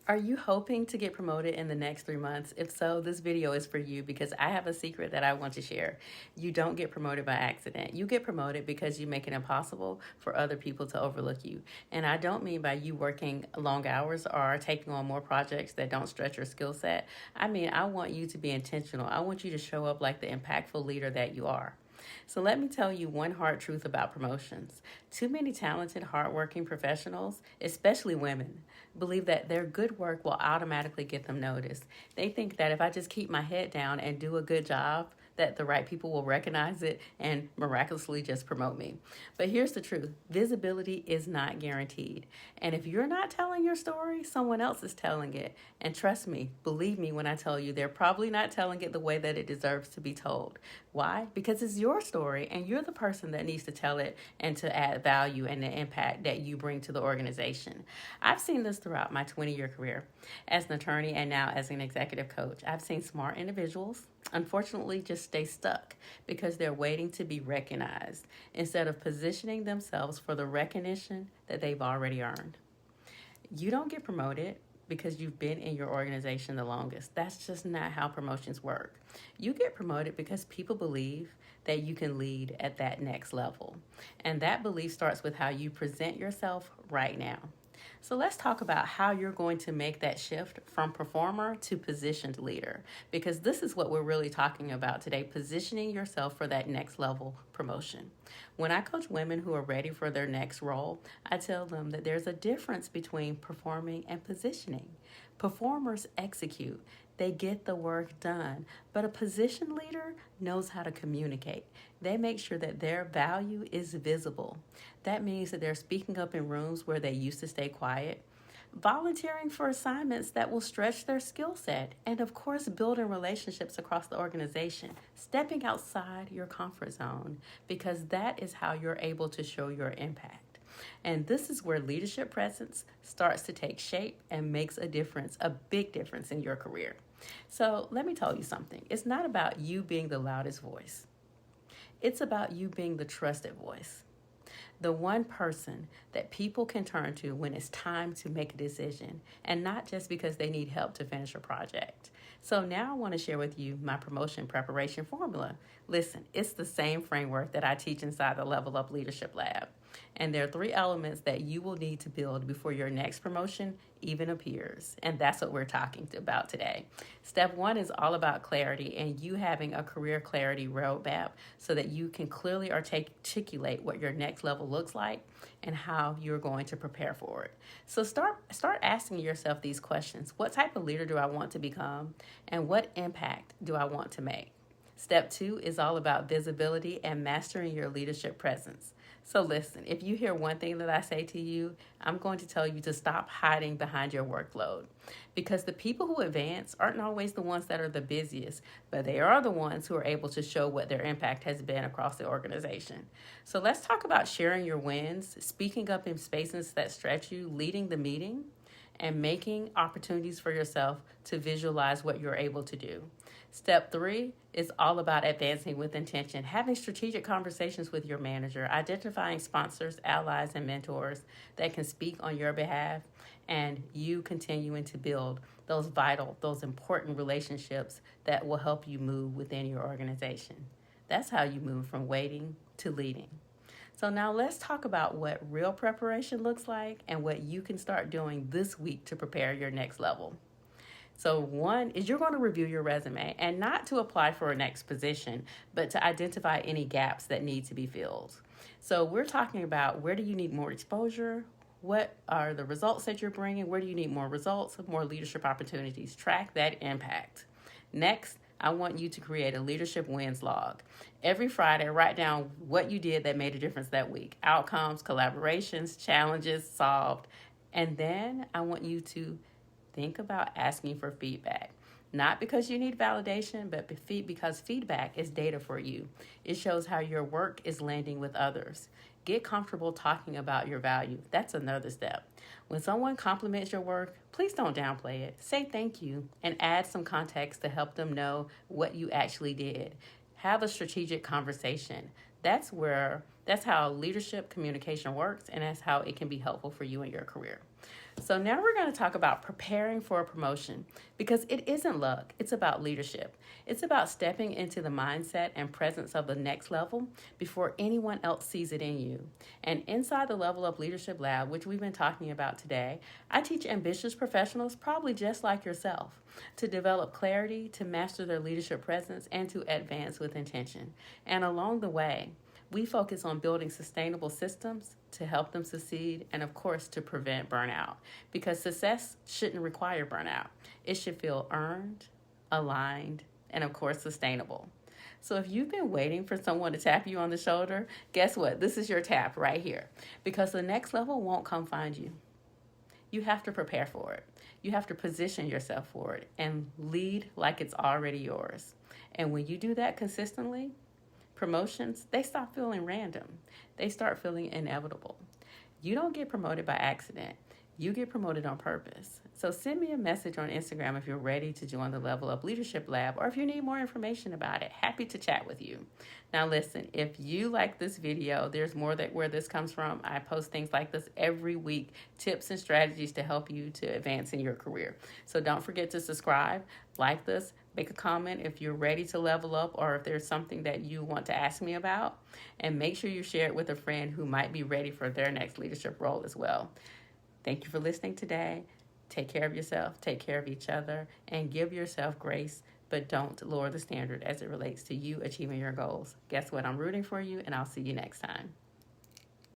Are you hoping to get promoted in the next 3 months? If so, this video is for you because I have a secret that I want to share. You don't get promoted by accident. You get promoted because you make it impossible for other people to overlook you. And I don't mean by you working long hours or taking on more projects that don't stretch your skill set. I mean, I want you to be intentional. I want you to show up like the impactful leader that you are. So let me tell you one hard truth about promotions. Too many talented, hardworking professionals, especially women, believe that their good work will automatically get them noticed. They think that if I just keep my head down and do a good job, that the right people will recognize it and miraculously just promote me. But here's the truth. Visibility is not guaranteed. And if you're not telling your story, someone else is telling it. And trust me, believe me when I tell you, they're probably not telling it the way that it deserves to be told. Why? Because it's your story and you're the person that needs to tell it and to add value and the impact that you bring to the organization. I've seen this throughout my 20-year career as an attorney and now as an executive coach. I've seen smart individuals, unfortunately, just stay stuck because they're waiting to be recognized instead of positioning themselves for the recognition that they've already earned. You don't get promoted because you've been in your organization the longest. That's just not how promotions work. You get promoted because people believe that you can lead at that next level. And that belief starts with how you present yourself right now. So let's talk about how you're going to make that shift from performer to positioned leader, because this is what we're really talking about today, positioning yourself for that next level promotion. When I coach women who are ready for their next role, I tell them that there's a difference between performing and positioning. Performers execute. They get the work done. But a position leader knows how to communicate. They make sure that their value is visible. That means that they're speaking up in rooms where they used to stay quiet, volunteering for assignments that will stretch their skill set, and of course, building relationships across the organization, stepping outside your comfort zone, because that is how you're able to show your impact. And this is where leadership presence starts to take shape and makes a difference, a big difference in your career. So let me tell you something. It's not about you being the loudest voice. It's about you being the trusted voice. The one person that people can turn to when it's time to make a decision, and not just because they need help to finish a project. So now I want to share with you my promotion preparation formula. Listen, it's the same framework that I teach inside the Level Up Leadership Lab. And there are 3 elements that you will need to build before your next promotion even appears. And that's what we're talking about today. Step 1 is all about clarity and you having a career clarity roadmap so that you can clearly articulate what your next level looks like and how you're going to prepare for it. So start asking yourself these questions. What type of leader do I want to become? And what impact do I want to make? Step 2 is all about visibility and mastering your leadership presence. So listen, if you hear one thing that I say to you, I'm going to tell you to stop hiding behind your workload, because the people who advance aren't always the ones that are the busiest, but they are the ones who are able to show what their impact has been across the organization. So let's talk about sharing your wins, speaking up in spaces that stretch you, leading the meeting, and making opportunities for yourself to visualize what you're able to do. Step 3 is all about advancing with intention, having strategic conversations with your manager, identifying sponsors, allies, and mentors that can speak on your behalf, and you continuing to build those vital, those important relationships that will help you move within your organization. That's how you move from waiting to leading. So now let's talk about what real preparation looks like and what you can start doing this week to prepare your next level. So 1 is you're going to review your resume, and not to apply for a next position, but to identify any gaps that need to be filled. So we're talking about, where do you need more exposure? What are the results that you're bringing? Where do you need more results, more leadership opportunities? Track that impact. Next, I want you to create a leadership wins log. Every Friday, write down what you did that made a difference that week. Outcomes, collaborations, challenges solved. And then I want you to think about asking for feedback. Not because you need validation, but because feedback is data for you. It shows how your work is landing with others. Get comfortable talking about your value. That's another step. When someone compliments your work, please don't downplay it. Say thank you and add some context to help them know what you actually did. Have a strategic conversation. That's how leadership communication works, and that's how it can be helpful for you in your career. So now we're going to talk about preparing for a promotion because it isn't luck, it's about leadership. It's about stepping into the mindset and presence of the next level before anyone else sees it in you. And inside the Level Up Leadership Lab, which we've been talking about today, I teach ambitious professionals, probably just like yourself, to develop clarity, to master their leadership presence, and to advance with intention. And along the way, we focus on building sustainable systems to help them succeed and, of course, to prevent burnout. Because success shouldn't require burnout. It should feel earned, aligned, and, of course, sustainable. So if you've been waiting for someone to tap you on the shoulder, guess what? This is your tap right here. Because the next level won't come find you. You have to prepare for it. You have to position yourself for it and lead like it's already yours. And when you do that consistently, promotions, they stop feeling random. They start feeling inevitable. You don't get promoted by accident. You get promoted on purpose. So send me a message on Instagram if you're ready to join the Level Up Leadership Lab or if you need more information about it. Happy to chat with you. Now listen, if you like this video, there's more that where this comes from. I post things like this every week, tips and strategies to help you to advance in your career. So don't forget to subscribe, like this, make a comment if you're ready to level up or if there's something that you want to ask me about. And make sure you share it with a friend who might be ready for their next leadership role as well. Thank you for listening today. Take care of yourself, take care of each other, and give yourself grace, but don't lower the standard as it relates to you achieving your goals. Guess what? I'm rooting for you, and I'll see you next time.